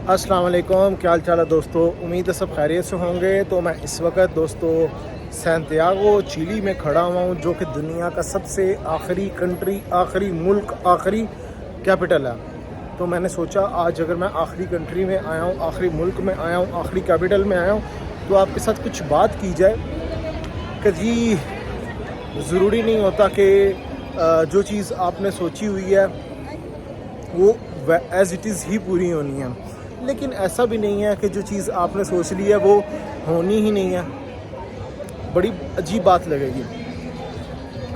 अस्सलाम वालेकुम, क्या हाल चाल है दोस्तों। उम्मीद है सब खैरियत से होंगे। तो मैं इस वक्त दोस्तों सैंटियागो चिली में खड़ा हुआ हूँ, जो कि दुनिया का सबसे आखिरी कंट्री, आखिरी मुल्क, आखिरी कैपिटल है। तो मैंने सोचा आज अगर मैं आखिरी कंट्री में आया हूँ, आखिरी मुल्क में आया हूँ, आखिरी कैपिटल में आया हूँ, तो आपके साथ कुछ बात की जाए कि जी ज़रूरी नहीं होता कि जो चीज़ आपने सोची हुई है वो एज़ इट इज़ ही पूरी होनी है, लेकिन ऐसा भी नहीं है कि जो चीज़ आपने सोच ली है वो होनी ही नहीं है। बड़ी अजीब बात लगेगी।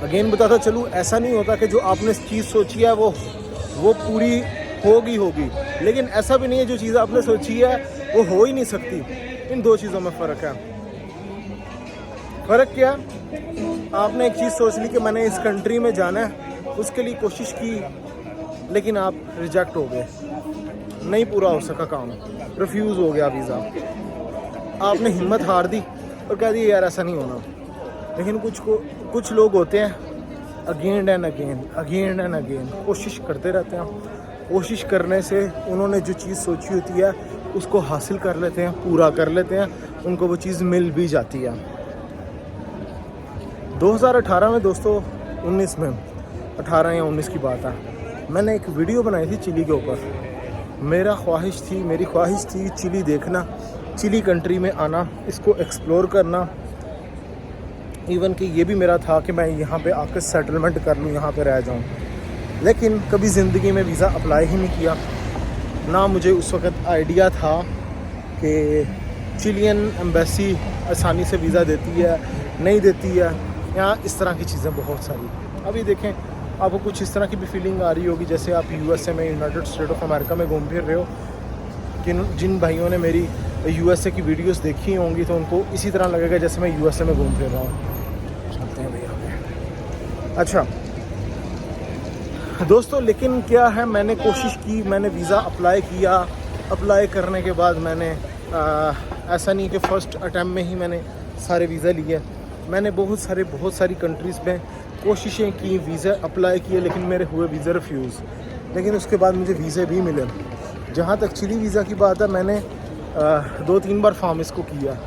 अगेन बताता चलूँ, ऐसा नहीं होता कि जो आपने चीज़ सोची है वो पूरी होगी, लेकिन ऐसा भी नहीं है जो चीज़ आपने सोची है वो हो ही नहीं सकती। इन दो चीज़ों में फ़र्क है। फ़र्क क्या? आपने एक चीज़ सोच ली कि मैंने इस कंट्री में जाना है, उसके लिए कोशिश की, लेकिन आप रिजेक्ट हो गए, नहीं पूरा हो सका काम, रिफ्यूज़ हो गया वीज़ा। आपने हिम्मत हार दी और कह दिया यार ऐसा नहीं होना। लेकिन कुछ लोग होते हैं अगेन एंड अगेन कोशिश करते रहते हैं। कोशिश करने से उन्होंने जो चीज़ सोची होती है उसको हासिल कर लेते हैं, पूरा कर लेते हैं, उनको वो चीज़ मिल भी जाती है। 2018 में दोस्तों, 19 में, 18 या 19 की बात है, मैंने एक वीडियो बनाई थी चिली के ऊपर। मेरी ख्वाहिश थी चिली देखना, चिली कंट्री में आना, इसको एक्सप्लोर करना। इवन कि ये भी मेरा था कि मैं यहाँ पे आकर सेटलमेंट कर लूँ, यहाँ पे रह जाऊँ। लेकिन कभी ज़िंदगी में वीज़ा अप्लाई ही नहीं किया। ना मुझे उस वक़्त आइडिया था कि चिलियन एम्बेसी आसानी से वीज़ा देती है, नहीं देती है। यहाँ इस तरह की चीज़ें बहुत सारी। अभी देखें, आपको कुछ इस तरह की भी फीलिंग आ रही होगी जैसे आप यूएसए में, यूनाइटेड स्टेट ऑफ अमेरिका में घूम फिर रहे हो। जिन भाइयों ने मेरी यूएसए की वीडियोस देखी होंगी तो उनको इसी तरह लगेगा जैसे मैं यूएसए में घूम फिर रहा हूँ। चलते हैं भैया। अच्छा दोस्तों, लेकिन क्या है, मैंने कोशिश की, मैंने वीज़ा अप्लाई किया। अप्लाई करने के बाद मैंने ऐसा नहीं कि फ़र्स्ट अटैम्प्ट में ही मैंने सारे वीज़ा लिए। मैंने बहुत सारी कंट्रीज़ में कोशिशें की, वीज़ा अप्लाई किए, लेकिन मेरे हुए वीज़ा रिफ्यूज़। लेकिन उसके बाद मुझे वीज़े भी मिले। जहाँ तक चिली वीज़ा की बात है, मैंने 2-3 बार फॉर्म इसको किया।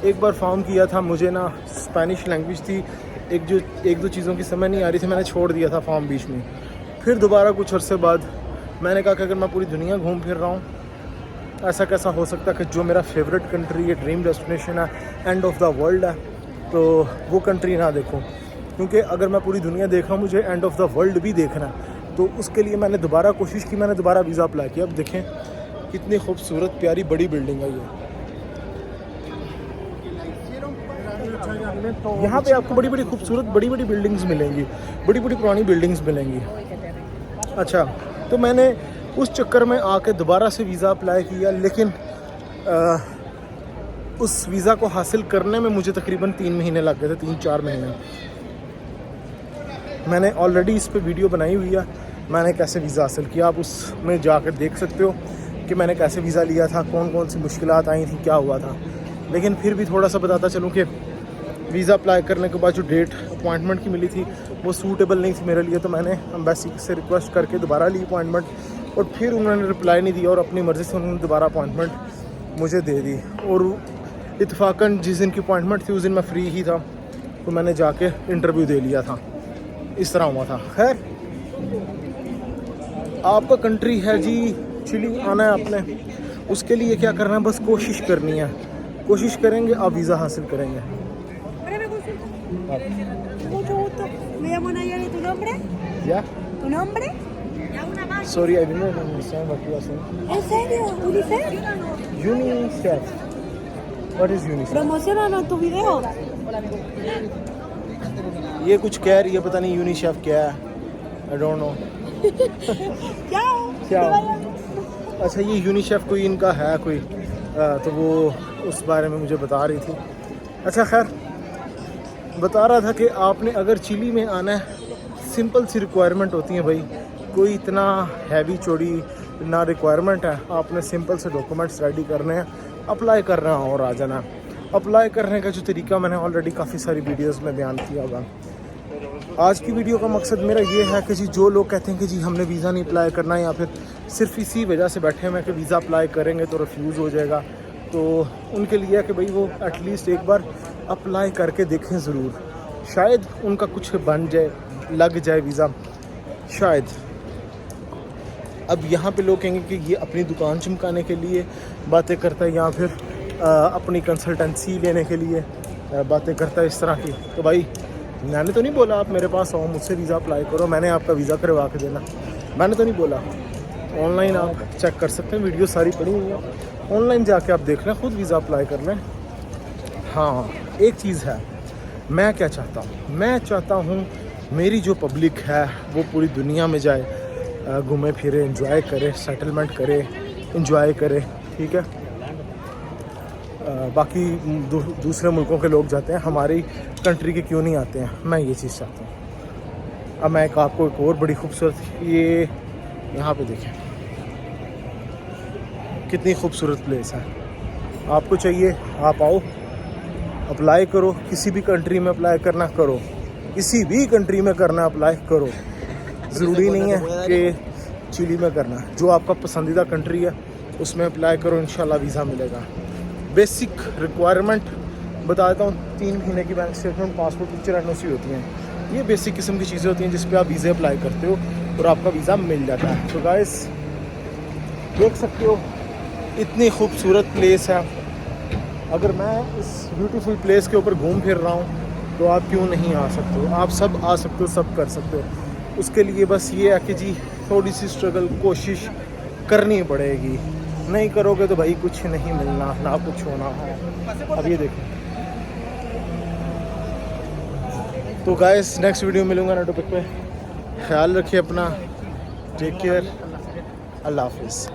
एक बार फॉर्म किया था, मुझे ना स्पेनिश लैंग्वेज थी, एक दो चीज़ों की समझ नहीं आ रही थी, मैंने छोड़ दिया था फॉर्म बीच में। फिर दोबारा कुछ अरसे बाद मैंने कहा कि अगर मैं पूरी दुनिया घूम फिर रहा हूँ, ऐसा कैसा हो सकता है कि जो मेरा फेवरेट कंट्री है, ड्रीम डेस्टिनेशन है, एंड ऑफ द वर्ल्ड है, तो वो कंट्री ना देखूँ। क्योंकि अगर मैं पूरी दुनिया देख रहा हूँ, मुझे एंड ऑफ द वर्ल्ड भी देखना है। तो उसके लिए मैंने दोबारा कोशिश की, मैंने दोबारा वीज़ा अप्लाई किया। अब देखें कितनी खूबसूरत प्यारी बड़ी बिल्डिंग है ये। यहाँ पे आपको बड़ी खूबसूरत बड़ी बिल्डिंग्स मिलेंगी, बड़ी पुरानी बिल्डिंग्स मिलेंगी। अच्छा, तो मैंने उस चक्कर में आके दोबारा से वीज़ा अप्लाई किया, लेकिन उस वीज़ा को हासिल करने में मुझे तकरीबन 3 महीने लग गए थे, 3-4 महीने। मैंने ऑलरेडी इस पे वीडियो बनाई हुई है, मैंने कैसे वीज़ा हासिल किया। आप उसमें जाकर देख सकते हो कि मैंने कैसे वीज़ा लिया था, कौन सी मुश्किलात आई थी, क्या हुआ था। लेकिन फिर भी थोड़ा सा बताता चलूँ कि वीज़ा अप्लाई करने के बाद जो डेट अपॉइंटमेंट की मिली थी वो सूटेबल नहीं थी मेरे लिए। तो मैंने एम्बेसी से रिक्वेस्ट करके दोबारा ली अपॉइंटमेंट, और फिर उन्होंने रिप्लाई नहीं दिया और अपनी मर्ज़ी से उन्होंने दोबारा अपॉइंटमेंट मुझे दे दी। और इत्तेफाकन जिस दिन की अपॉइंटमेंट थी उस दिन मैं फ्री ही था, तो मैंने जाके इंटरव्यू दे लिया था। इस तरह हुआ था। खैर, आपका कंट्री है जी, चिली आना है आपने, उसके लिए क्या करना है, बस कोशिश करनी है। कोशिश करेंगे, आप वीज़ा हासिल करेंगे। Me llamo Nayeli, ¿tu nombre? या ¿Tu nombre? Sorry, I didn't understand what you are saying. ¿En serio? ¿UNICEF? UNICEF, what is UNICEF? Promocionanos tu video. ये कुछ कह रही है, पता नहीं यूनिसेफ क्या है, आई डोंट नो। Chao. क्या? Que vaya- अच्छा, ये यूनिसेफ कोई इनका है कोई, तो वो उस बारे में मुझे बता रही थी। अच्छा खैर, बता रहा था कि आपने अगर चिली में आना है, सिंपल सी रिक्वायरमेंट होती है भाई, कोई इतना हैवी चौड़ी ना रिक्वायरमेंट है। आपने सिंपल से डॉक्यूमेंट्स रेडी करने हैं, अप्लाई करना है और आ जाना। अप्लाई करने का जो तरीका मैंने ऑलरेडी काफ़ी सारी वीडियोस में बयान किया होगा। आज की वीडियो का मकसद मेरा ये है कि जी जो लोग कहते हैं कि जी हमने वीज़ा नहीं अप्लाई करना, या फिर सिर्फ इसी वजह से बैठे हैं कि वीज़ा अप्लाई करेंगे तो रिफ्यूज़ हो जाएगा, तो उनके लिए है कि भाई वो एटलीस्ट एक बार अप्लाई करके देखें ज़रूर, शायद उनका कुछ बन जाए, लग जाए वीज़ा शायद। अब यहाँ पे लोग कहेंगे कि ये अपनी दुकान चमकाने के लिए बातें करता है, या फिर अपनी कंसल्टेंसी लेने के लिए बातें करता है इस तरह की। तो भाई मैंने तो नहीं बोला आप मेरे पास आओ, मुझसे वीज़ा अप्लाई करो, मैंने आपका वीज़ा करवा के देना, मैंने तो नहीं बोला। ऑनलाइन आप चेक कर सकते हैं, वीडियो सारी पड़ी हुई है, ऑनलाइन जाके आप देख लें, ख़ुद वीज़ा अप्लाई कर लें। हाँ, एक चीज़ है, मैं क्या चाहता हूँ, मैं चाहता हूँ मेरी जो पब्लिक है वो पूरी दुनिया में जाए, घूमे फिरे, एंजॉय करे, सेटलमेंट करे, एंजॉय करे, ठीक है। बाकी दूसरे मुल्कों के लोग जाते हैं, हमारी कंट्री के क्यों नहीं आते हैं, मैं ये चीज़ चाहता हूँ। अब मैं आपको एक और बड़ी खूबसूरत, ये यहाँ पे देखें कितनी खूबसूरत प्लेस है, आपको चाहिए आप आओ, अप्लाई करो, किसी भी कंट्री में अप्लाई करना करो, किसी भी कंट्री में करना अप्लाई करो, ज़रूरी नहीं है कि चिली में करना, जो आपका पसंदीदा कंट्री है उसमें अप्लाई करो, इंशाल्लाह वीज़ा मिलेगा। बेसिक रिक्वायरमेंट बता देता हूँ, 3 महीने की bank statement, passport, picture, NOC होती हैं, ये बेसिक किस्म की चीज़ें होती हैं जिस पे आप वीज़ा अप्लाई करते हो और आपका वीज़ा मिल जाता है। तो गाइस देख सकते हो इतनी खूबसूरत प्लेस है, अगर मैं इस ब्यूटीफुल प्लेस के ऊपर घूम फिर रहा हूँ तो आप क्यों नहीं आ सकते हो, आप सब आ सकते हो, सब कर सकते हो। उसके लिए बस ये है कि जी थोड़ी सी स्ट्रगल, कोशिश करनी पड़ेगी, नहीं करोगे तो भाई कुछ नहीं मिलना, ना कुछ होना है। अब ये देखो, तो गाइस नेक्स्ट वीडियो मिलूंगा ना टॉपिक पे, ख्याल रखिए अपना, टेक केयर, अल्लाह हाफिज़।